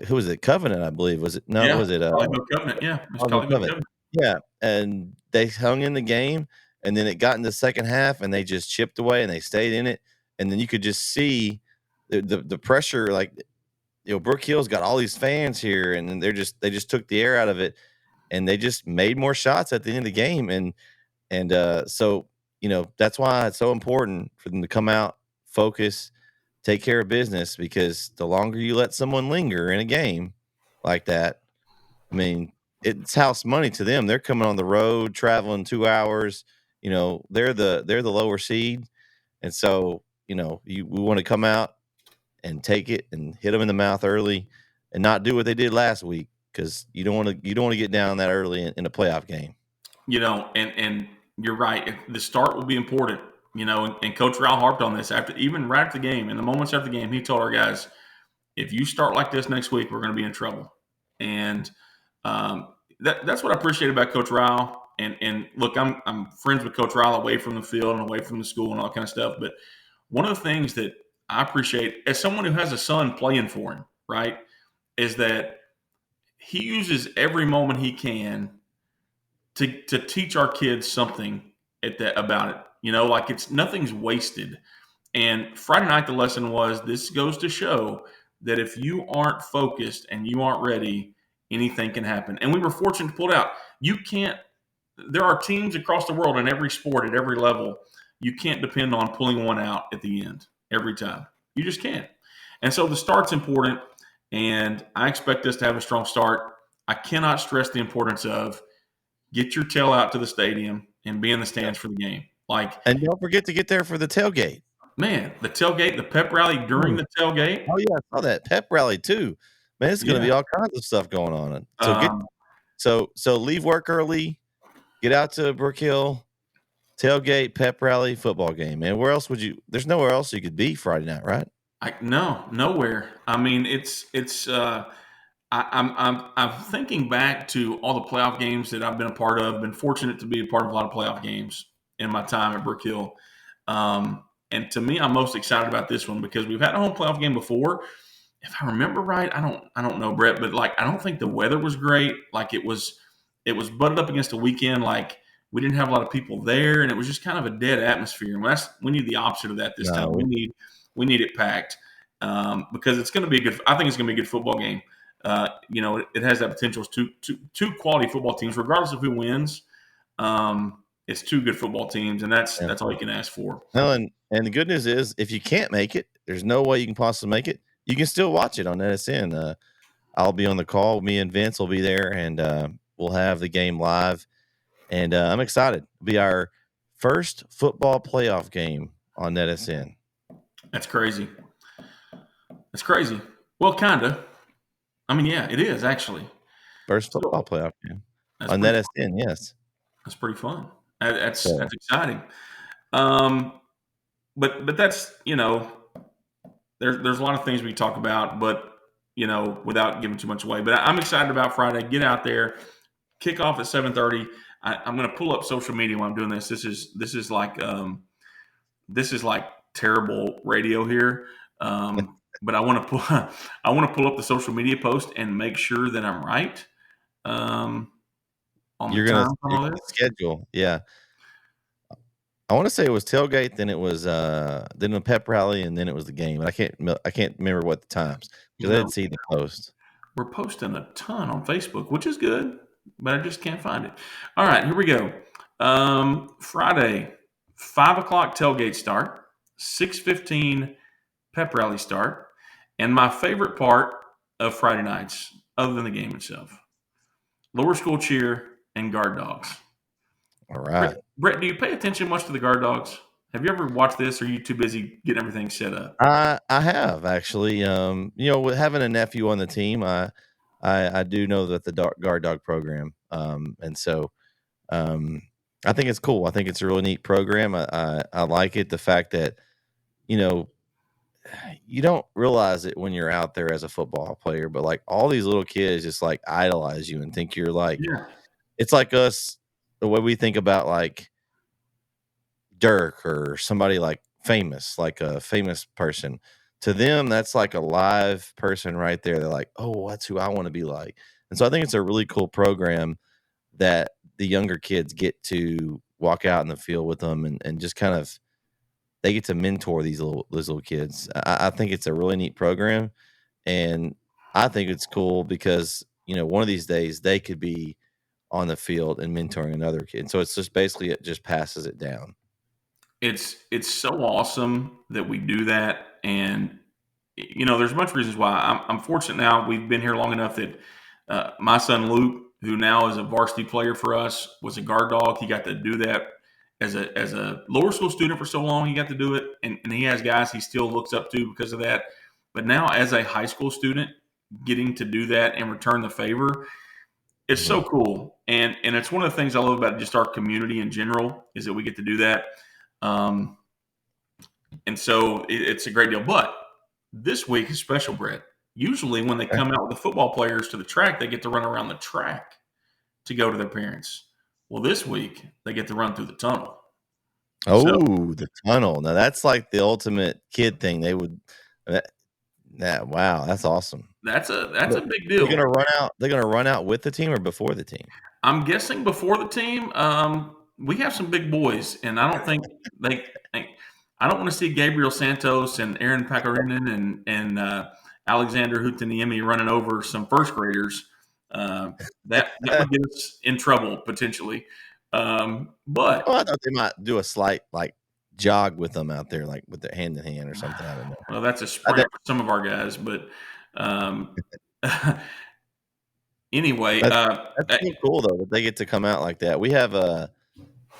who was it? Covenant, I believe. Was it? No, Yeah, was it? Colleyville Covenant. Yeah, it was Chicago Colleyville Covenant. Covenant. Yeah, and they hung in the game, and then it got in the second half, and they just chipped away, and they stayed in it, and then you could just see the pressure. Like, Brook Hill's got all these fans here, and then they just took the air out of it, and they just made more shots at the end of the game, and so that's why it's so important for them to come out, focus, take care of business, because the longer you let someone linger in a game like that, I mean, it's house money to them. They're coming on the road, traveling 2 hours. They're the lower seed, and so we want to come out and take it and hit them in the mouth early, and not do what they did last week, because you don't want to get down that early in a playoff game. And you're right. The start will be important. And Coach Rao harped on this even right after the game. In the moments after the game, he told our guys, if you start like this next week, we're going to be in trouble. And that's what I appreciate about Coach Rao. And look, I'm friends with Coach Rao away from the field and away from the school and all that kind of stuff. But one of the things that I appreciate as someone who has a son playing for him, right, is that he uses every moment he can to teach our kids something about it. Like nothing's wasted. And Friday night, the lesson was this goes to show that if you aren't focused and you aren't ready, anything can happen. And we were fortunate to pull it out. You can't, there are teams across the world in every sport at every level. You can't depend on pulling one out at the end every time. You just can't. And so the start's important. And I expect us to have a strong start. I cannot stress the importance of get your tail out to the stadium and be in the stands for the game. And don't forget to get there for the tailgate. Man, the tailgate, the pep rally during the tailgate. Oh yeah, I saw that pep rally too. Man, it's going to be all kinds of stuff going on. So leave work early, get out to Brook Hill, tailgate, pep rally, football game. Man, where else would you? There's nowhere else you could be Friday night, right? No, nowhere. I mean, it's. I'm thinking back to all the playoff games that I've been a part of. Been fortunate to be a part of a lot of playoff games in my time at Brook Hill. And to me, I'm most excited about this one because we've had a home playoff game before. If I remember right, I don't know, Brett, but I don't think the weather was great. It was butted up against a weekend. We didn't have a lot of people there, and it was just kind of a dead atmosphere. And we need the opposite of that this time. We need it packed because it's going to be a good. I think it's going to be a good football game. It has that potential. It's two quality football teams, regardless of who wins. It's two good football teams, and that's all you can ask for. No, and the good news is, if you can't make it, there's no way you can possibly make it. You can still watch it on NSN. I'll be on the call. Me and Vince will be there, and we'll have the game live. And I'm excited. It'll be our first football playoff game on NSN. That's crazy. That's crazy. Well, kind of. I mean, yeah, it is actually. First football playoff game on NSN, yes. That's pretty fun. That's exciting. But that's there's a lot of things we talk about, but without giving too much away. But I'm excited about Friday. Get out there, kick off at 7:30. I'm going to pull up social media while I'm doing this. This is like terrible radio here. But I want to pull up the social media post and make sure that I'm right. You're going to schedule, yeah. I want to say it was tailgate, then it was then a pep rally, and then it was the game. And I can't remember what the times because I didn't see the post. We're posting a ton on Facebook, which is good, but I just can't find it. All right, here we go. Friday, 5:00 tailgate start, 6:15 pep rally start, and my favorite part of Friday nights, other than the game itself, lower school cheer and guard dogs. All right. Brett, do you pay attention much to the guard dogs? Have you ever watched this, or are you too busy getting everything set up? I have actually. With having a nephew on the team, I do know that the guard dog program, and so I think it's cool. I think it's a really neat program. I like it. The fact that you don't realize it when you're out there as a football player, but all these little kids just idolize you and think you're Yeah. It's like us, the way we think about Dirk or somebody like famous, like a famous person. To them, that's like a live person right there. They're like, oh, that's who I want to be like. And so I think it's a really cool program that the younger kids get to walk out in the field with them and just kind of they get to mentor those little kids. I think it's a really neat program, and I think it's cool because one of these days they could be on the field and mentoring another kid. So it's just basically it just passes it down. It's so awesome that we do that, and there's much reasons why. I'm fortunate now. We've been here long enough that my son Luke, who now is a varsity player for us, was a guard dog. He got to do that as a lower school student for so long. He got to do it, and he has guys he still looks up to because of that. But now, as a high school student, getting to do that and return the favor, it's so cool. And it's one of the things I love about just our community in general is that we get to do that. Um, and so it's a great deal. But this week is special, Brett. Usually, when they come out with the football players to the track, they get to run around the track to go to their parents. Well, this week they get to run through the tunnel. Oh, the tunnel. Now that's like the ultimate kid thing. They would wow, that's awesome. That's a big deal. They're gonna run out with the team or before the team? I'm guessing before the team. We have some big boys, and I don't think they. I don't want to see Gabriel Santos and Aaron Pakarinen and Alexander Hutaniemi running over some first graders. That would get us in trouble potentially. But I thought they might do a slight like jog with them out there, like with their hand in hand or something. I don't know. Well, that's a sprint for some of our guys, but anyway, that's so cool though that they get to come out like that. We have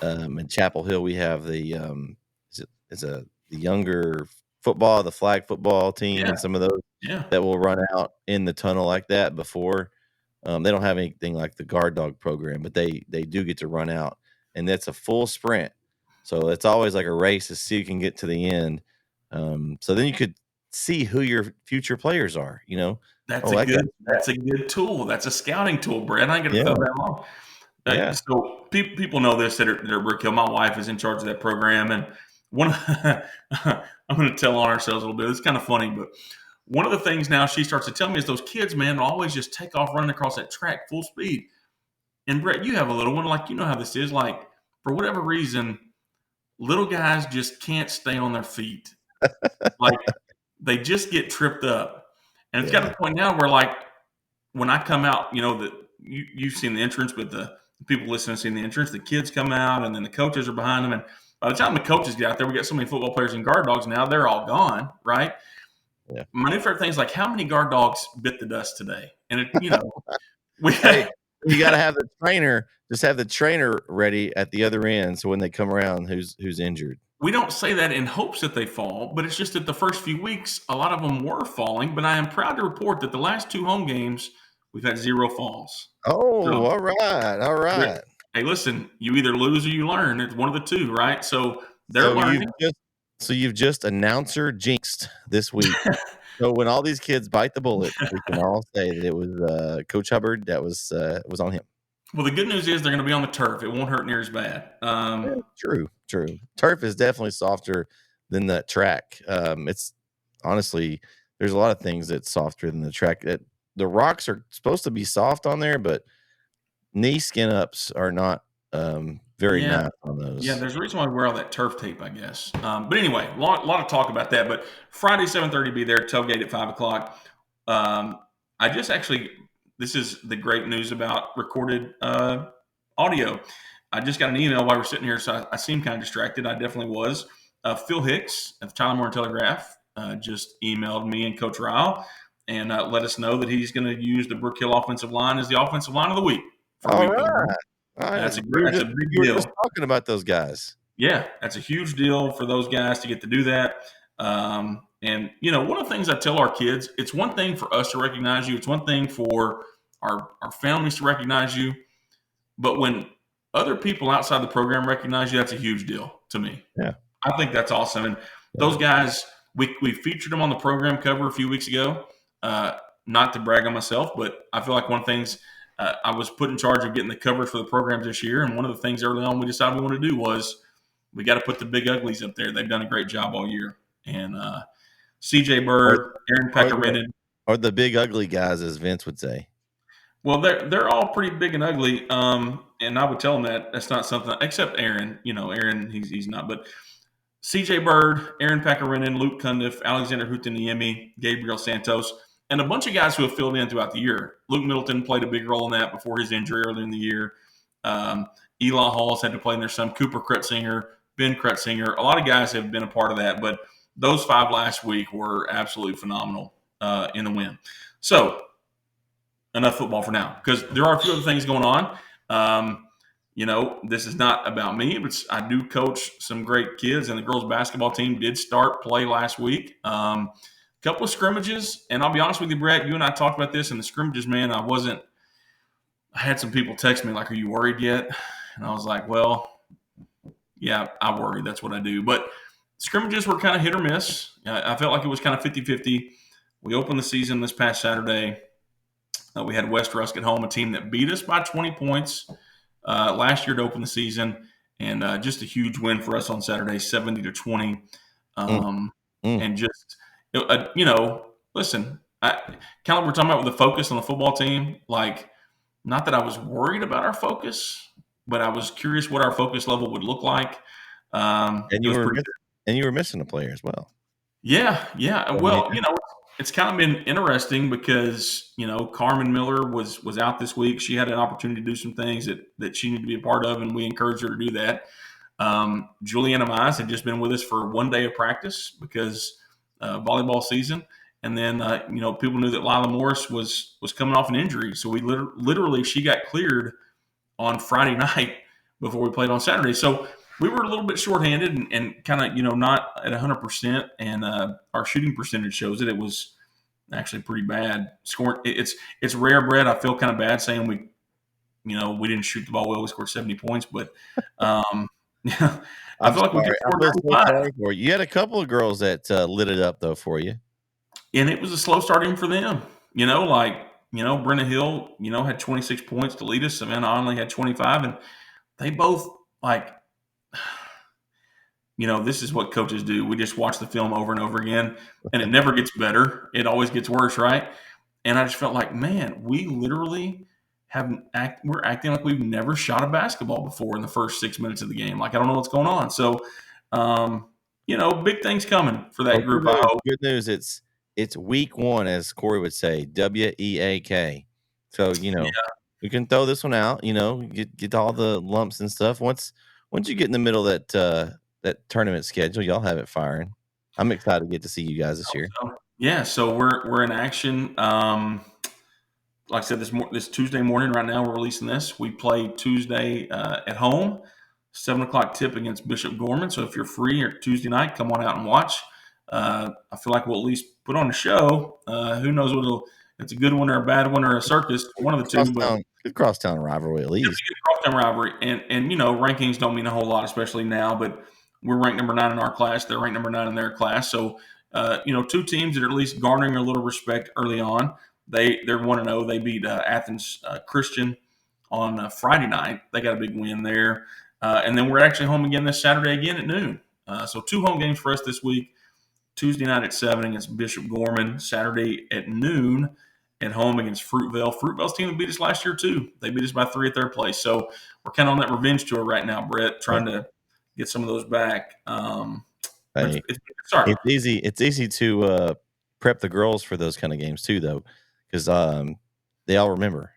in Chapel Hill, we have the the younger football, the flag football team, and some of those that will run out in the tunnel like that before. They don't have anything like the guard dog program, but they do get to run out, and that's a full sprint. So it's always like a race to see who can get to the end. So then you could see who your future players are. That's a good tool. That's a scouting tool, Brett. I ain't gonna throw that long. So people know this that are Brook Hill. My wife is in charge of that program, and I'm going to tell on ourselves a little bit. It's kind of funny, but one of the things now she starts to tell me is those kids, man, always just take off running across that track full speed. And Brett, you have a little one, like how this is. Like for whatever reason, little guys just can't stay on their feet. Like they just get tripped up, and it's got to the point now where like when I come out, that you've seen the entrance, but the people listening have seen the entrance. The kids come out, and then the coaches are behind them. And by the time the coaches get out there, we got so many football players and guard dogs now, they're all gone, right? Yeah. My new favorite thing is like, how many guard dogs bit the dust today? And you got to have the trainer. Just have the trainer ready at the other end, so when they come around, who's injured. We don't say that in hopes that they fall, but it's just that the first few weeks, a lot of them were falling. But I am proud to report that the last 2 home games, we've had 0 falls. Oh, so, all right. Hey, listen, you either lose or you learn. It's one of the two, right? So they're learning. You've just announcer jinxed this week. So when all these kids bite the bullet, we can all say that it was Coach Hubbard that was on him. Well, the good news is they're going to be on the turf. It won't hurt near as bad. True. Turf is definitely softer than the track. It's honestly, there's a lot of things that's softer than the track. The rocks are supposed to be soft on there, but knee skin ups are not very nice on those. Yeah, there's a reason why we wear all that turf tape, I guess. But anyway, a lot of talk about that. But Friday, 7:30, be there. Tailgate at 5 o'clock. I just actually, this is the great news about recorded audio. I just got an email while we're sitting here, so I seem kind of distracted. I definitely was. Phil Hicks at the Tyler Moore Telegraph just emailed me and Coach Ryle and let us know that he's going to use the Brook Hill offensive line as the offensive line of the week. All right. That's a big deal. You were just talking about those guys. Yeah, that's a huge deal for those guys to get to do that. And, one of the things I tell our kids, it's one thing for us to recognize you. It's one thing for our families to recognize you. But when other people outside the program recognize you, that's a huge deal to me. Yeah. I think that's awesome. And those guys, we featured them on the program cover a few weeks ago. Not to brag on myself, but I feel like one of the things I was put in charge of getting the coverage for the programs this year. And one of the things early on we decided we wanted to do was we got to put the big uglies up there. They've done a great job all year. And C.J. Or Bird, Aaron or the Peckerman. or the big ugly guys, as Vince would say. Well, they're all pretty big and ugly. And I would tell them that that's not something except Aaron. Aaron he's not, but C.J. Bird, Aaron Peckerinen, Luke Cundiff, Alexander Hutaniemi, Gabriel Santos, and a bunch of guys who have filled in throughout the year. Luke Middleton played a big role in that before his injury early in the year. Eli Hall's had to play in there some. Cooper Kretzinger, Ben Kretzinger. A lot of guys have been a part of that, but those 5 last week were absolutely phenomenal in the win. So, enough football for now, because there are a few other things going on. This is not about me, but I do coach some great kids, and the girls basketball team did start play last week. Couple of scrimmages, and I'll be honest with you, Brett, you and I talked about this in the scrimmages, man. I had some people text me like, "Are you worried yet?" And I was like, well, yeah, I worry. That's what I do. But scrimmages were kind of hit or miss. I felt like it was kind of 50-50. We opened the season this past Saturday. We had West Rusk at home, a team that beat us by 20 points last year to open the season, and just a huge win for us on Saturday, 70-20. And just, listen, kind of like we're talking about with the focus on the football team, like, not that I was worried about our focus, but I was curious what our focus level would look like. And it was pretty good. And you were missing a player as well. Yeah. Well, it's kind of been interesting because, Carmen Miller was out this week. She had an opportunity to do some things that she needed to be a part of, and we encouraged her to do that. Juliana Mize had just been with us for 1 day of practice because volleyball season. And then, people knew that Lila Morris was coming off an injury. So we literally, she got cleared on Friday night before we played on Saturday. So we were a little bit shorthanded and kind of, not at 100%. And our shooting percentage shows it. It was actually pretty bad. Scoring, it's rare, Brett. I feel kind of bad saying we didn't shoot the ball well. We scored 70 points, but I feel like we could score 95. You had a couple of girls that lit it up though for you. And it was a slow start even for them. Brenna Hill, had 26 points to lead us. Savannah Onley had 25. And they both, this is what coaches do. We just watch the film over and over again, and it never gets better. It always gets worse, right? And I just felt like, man, we literally we're acting like we've never shot a basketball before in the first 6 minutes of the game. Like, I don't know what's going on. So, big things coming for that group, I hope. Good news. It's week 1, as Corey would say, WEAK. So, you can throw this one out, get all the lumps and stuff. Once you get in the middle of that tournament schedule, y'all have it firing. I'm excited to get to see you guys this year. Yeah, so we're in action. Like I said, this Tuesday morning, right now we're releasing this. We play Tuesday at home, 7 o'clock tip against Bishop Gorman. So if you're free or Tuesday night, come on out and watch. I feel like we'll at least put on a show. Who knows it's a good one or a bad one or a circus, one of the two. Good crosstown rivalry at least. Good crosstown rivalry. And rankings don't mean a whole lot, especially now, but we're ranked number 9 in our class. They're ranked number 9 in their class. So, two teams that are at least garnering a little respect early on. They're 1-0. They beat Athens Christian on Friday night. They got a big win there. And then we're actually home again this Saturday again at noon. So 2 home games for us this week. Tuesday night at 7 against Bishop Gorman. Saturday at noon at home against Fruitvale. Fruitvale's team that beat us last year too. They beat us by 3 at their place. So we're kind of on that revenge tour right now, Brett, trying to get some of those back. It's easy to prep the girls for those kind of games too, though, because they all remember,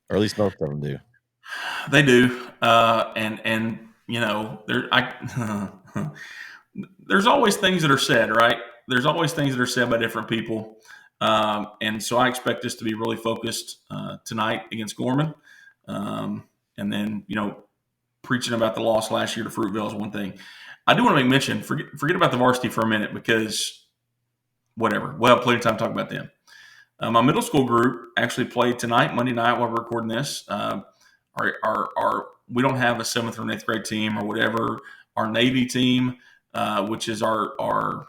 or at least most of them do. They do, there's always things that are said, right? There's always things that are said by different people, and so I expect us to be really focused tonight against Gorman, and then preaching about the loss last year to Fruitvale is one thing. I do want to make mention. Forget about the varsity for a minute because whatever. We'll have plenty of time to talk about them. My middle school group actually played tonight, Monday night, while we're recording this. We don't have a 7th or 8th grade team or whatever. Our Navy team, which is our I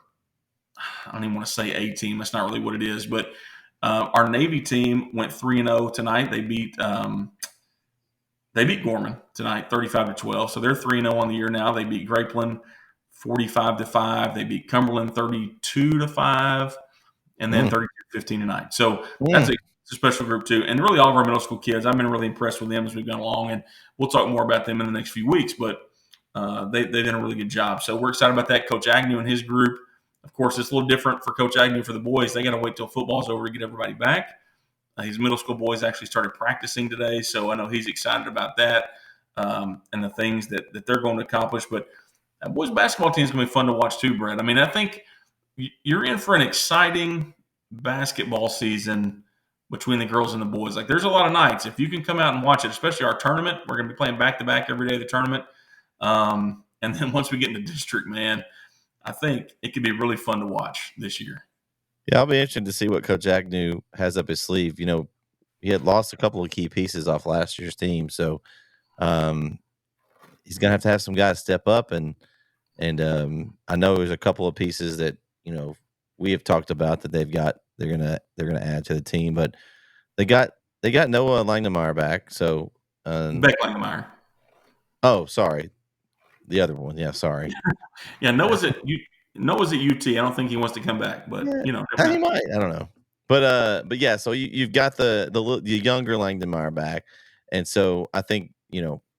don't even want to say A team. That's not really what it is. But our Navy team went 3-0 tonight. They They beat Gorman tonight, 35-12. So they're 3-0 on the year now. They beat Grapeland 45-5. They beat Cumberland 32-5, and then Mm. 32-15 tonight. So that's Mm. a special group too. And really, all of our middle school kids, I've been really impressed with them as we've gone along, and we'll talk more about them in the next few weeks. But they've done a really good job. So we're excited about that. Coach Agnew and his group. Of course, it's a little different for Coach Agnew for the boys. They got to wait till football's over to get everybody back. His middle school boys actually started practicing today, so I know he's excited about that and the things that they're going to accomplish. But that boys basketball team is going to be fun to watch too, Brett. I mean, I think you're in for an exciting basketball season between the girls and the boys. Like, there's a lot of nights. If you can come out and watch it, especially our tournament, we're going to be playing back-to-back every day of the tournament. And then once we get into district, man, I think it could be really fun to watch this year. Yeah, I'll be interested to see what Coach Agnew has up his sleeve. He had lost a couple of key pieces off last year's team, so he's gonna have to have some guys step up. And I know there's a couple of pieces that we have talked about that they're gonna add to the team, but they got Noah Langnemeyer back. So Beck Langmeyer. Oh, sorry, the other one. Yeah, sorry. Yeah, Noah's at UT. I don't think he wants to come back, but Yeah, never he know. might. I don't know. But yeah. So you've got the younger Langdonmeyer back, and so I think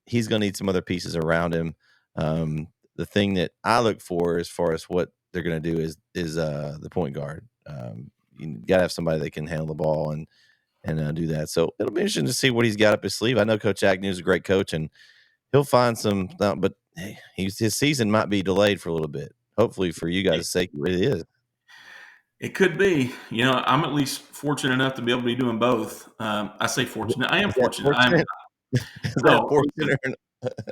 he's going to need some other pieces around him. The thing that I look for as far as what they're going to do is the point guard. You got to have somebody that can handle the ball and do that. So it'll be interesting to see what he's got up his sleeve. I know Coach Agnew is a great coach, and he'll find some. But hey, his season might be delayed for a little bit. Hopefully, for you guys' sake, it is. It could be. I'm at least fortunate enough to be able to be doing both. I say fortunate. I am Is that fortunate. fortunate? Is that No. fortunate?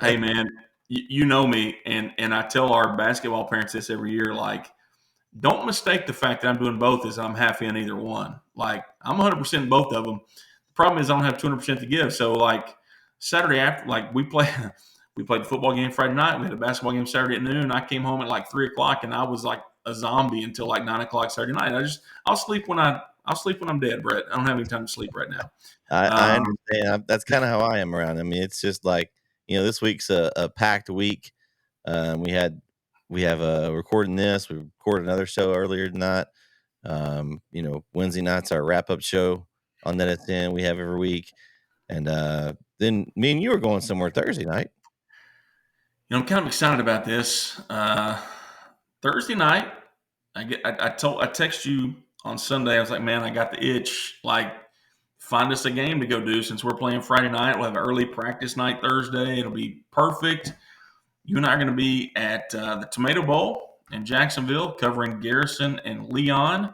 Hey, man, you know me, and I tell our basketball parents this every year. Like, don't mistake the fact that I'm doing both as I'm half in either one. Like, I'm 100% in both of them. The problem is I don't have 200% to give. So, like, Saturday after, like, we played the football game Friday night. We had a basketball game Saturday at noon. I came home at like 3 o'clock, and I was like a zombie until like 9 o'clock Saturday night. I'll sleep when I'm dead, Brett. I don't have any time to sleep right now. I understand. That's kind of how I am around. I mean, it's just like this week's a packed week. We have recording this. We recorded another show earlier tonight. Wednesday night's our wrap up show on NetSN we have every week, and then me and you are going somewhere Thursday night. I'm kind of excited about this. Thursday night, I text you on Sunday. I was like, man, I got the itch. Like, find us a game to go do since we're playing Friday night. We'll have an early practice night Thursday. It'll be perfect. You and I are going to be at the Tomato Bowl in Jacksonville covering Garrison and Leon.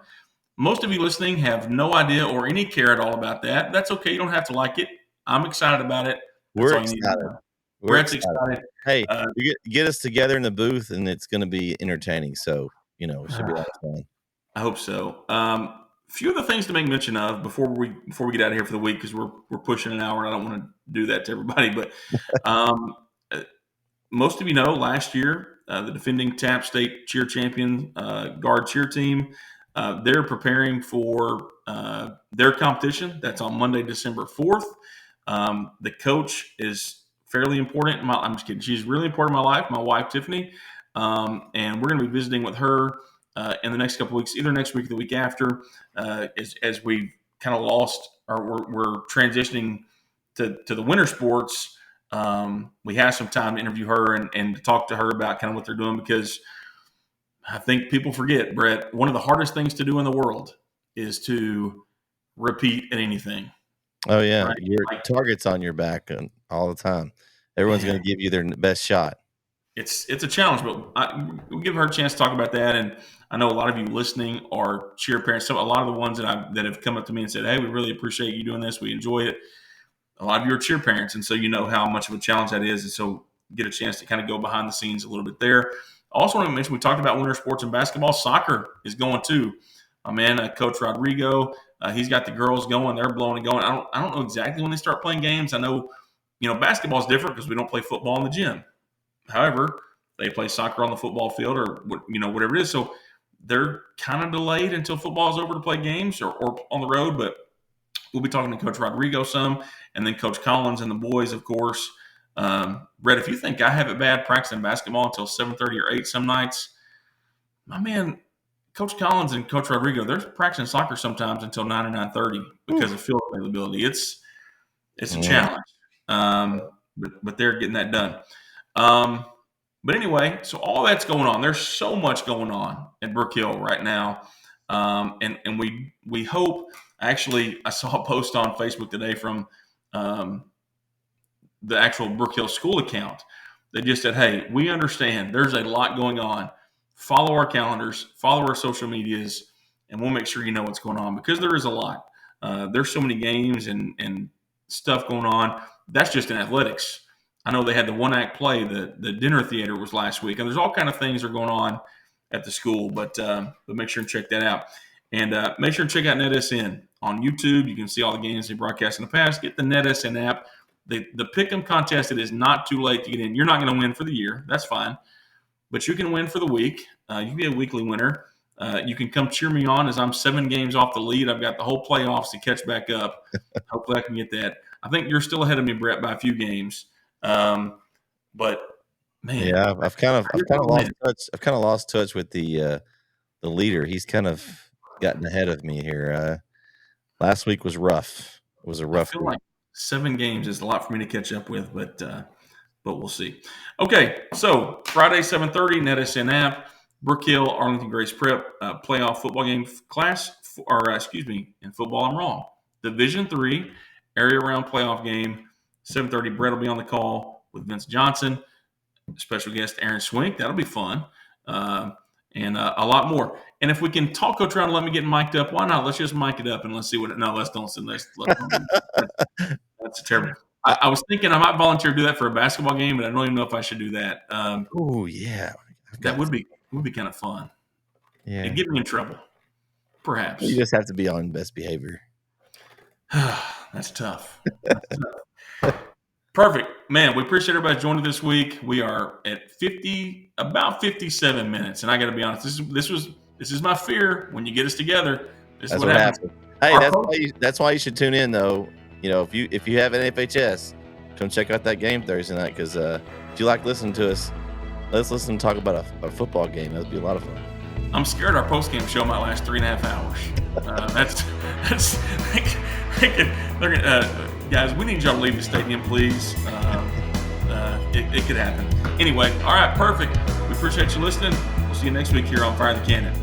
Most of you listening have no idea or any care at all about that. That's okay. You don't have to like it. I'm excited about it. That's We're all you need to excited. know. We're Brett's excited. Hey, you get us together in the booth, and it's going to be entertaining. So it should be a lot of fun. I hope so. Few of the things to make mention of before we get out of here for the week, because we're pushing an hour, and I don't want to do that to everybody. But most of you know, last year the defending TAP State cheer champion guard cheer team, they're preparing for their competition. That's on Monday, December 4th. The coach is fairly important. I'm just kidding. She's really important in my life. My wife, Tiffany, and we're going to be visiting with her in the next couple of weeks, either next week or the week after, as we've kind of lost or we're transitioning to the winter sports. We have some time to interview her and to talk to her about kind of what they're doing, because I think people forget, Brett, one of the hardest things to do in the world is to repeat at anything. Oh yeah, Right? your target's on your back all the time. Everyone's going to give you their best shot. It's a challenge, but we'll give her a chance to talk about that. And I know a lot of you listening are cheer parents. So a lot of the ones that have come up to me and said, "Hey, we really appreciate you doing this. We enjoy it." A lot of you are cheer parents, and so you know how much of a challenge that is. And so get a chance to kind of go behind the scenes a little bit there. I also want to mention, we talked about winter sports and basketball. Soccer is going too. My man, Coach Rodrigo, he's got the girls going. They're blowing and going. I don't know exactly when they start playing games. I know, basketball is different because we don't play football in the gym. However, they play soccer on the football field or whatever it is. So they're kind of delayed until football is over to play games or on the road. But We'll be talking to Coach Rodrigo some, and then Coach Collins and the boys, of course. Brett, if you think I have it bad practicing basketball until 7:30 or 8 some nights, my man, Coach Collins and Coach Rodrigo, they're practicing soccer sometimes until 9 or 9:30 because of field availability. It's a challenge, but they're getting that done. But anyway, so all that's going on. There's so much going on at Brook Hill right now, and we hope. Actually, I saw a post on Facebook today from the actual Brook Hill school account. They just said, "Hey, we understand there's a lot going on. Follow our calendars, follow our social medias, and we'll make sure you know what's going on because there is a lot. There's so many games and stuff going on. That's just in athletics. I know they had the one-act play. The dinner theater was last week, and there's all kind of things that are going on at the school. But make sure and check that out, and make sure and check out NetSN on YouTube. You can see all the games they broadcast in the past. Get the NetSN app. The Pick'em contest. It is not too late to get in. You're not going to win for the year. That's fine, but you can win for the week. You can be a weekly winner. You can come cheer me on as I'm 7 games off the lead. I've got the whole playoffs to catch back up. Hopefully I can get that. I think you're still ahead of me, Brett, by a few games. But man, yeah, I've kind of lost touch. I've kind of lost touch with the leader. He's kind of gotten ahead of me here. Last week was rough. It was a rough I feel week. like 7 games is a lot for me to catch up with, but we'll see. Okay, so Friday 7:30, NetSN app, Brook Hill, Arlington Grace Prep playoff football game class, in football I'm wrong. Division III area round playoff game, 7:30. Brett will be on the call with Vince Johnson, special guest Aaron Swink. That'll be fun, and a lot more. And if we can talk Coach around and let me get mic'd up, why not? Let's just mic it up and let's see what. No, let's don't. That's terrible. I was thinking I might volunteer to do that for a basketball game, but I don't even know if I should do that. Oh yeah, that would be kind of fun. Yeah, it'd get me in trouble, perhaps. You just have to be on best behavior. That's tough. Perfect, man. We appreciate everybody joining this week. We are at about 57 minutes, and I got to be honest. This is my fear. When you get us together, this is what happens. Hey, that's why you should tune in, though. You know, if you have an FHS, come check out that game Thursday night because if you like listening to us, let's listen and talk about a football game. That'd be a lot of fun. I'm scared our post-game show might last 3.5 hours. Guys, we need y'all to leave the stadium, please. It could happen. Anyway, all right, perfect. We appreciate you listening. We'll see you next week here on Fire the Cannon.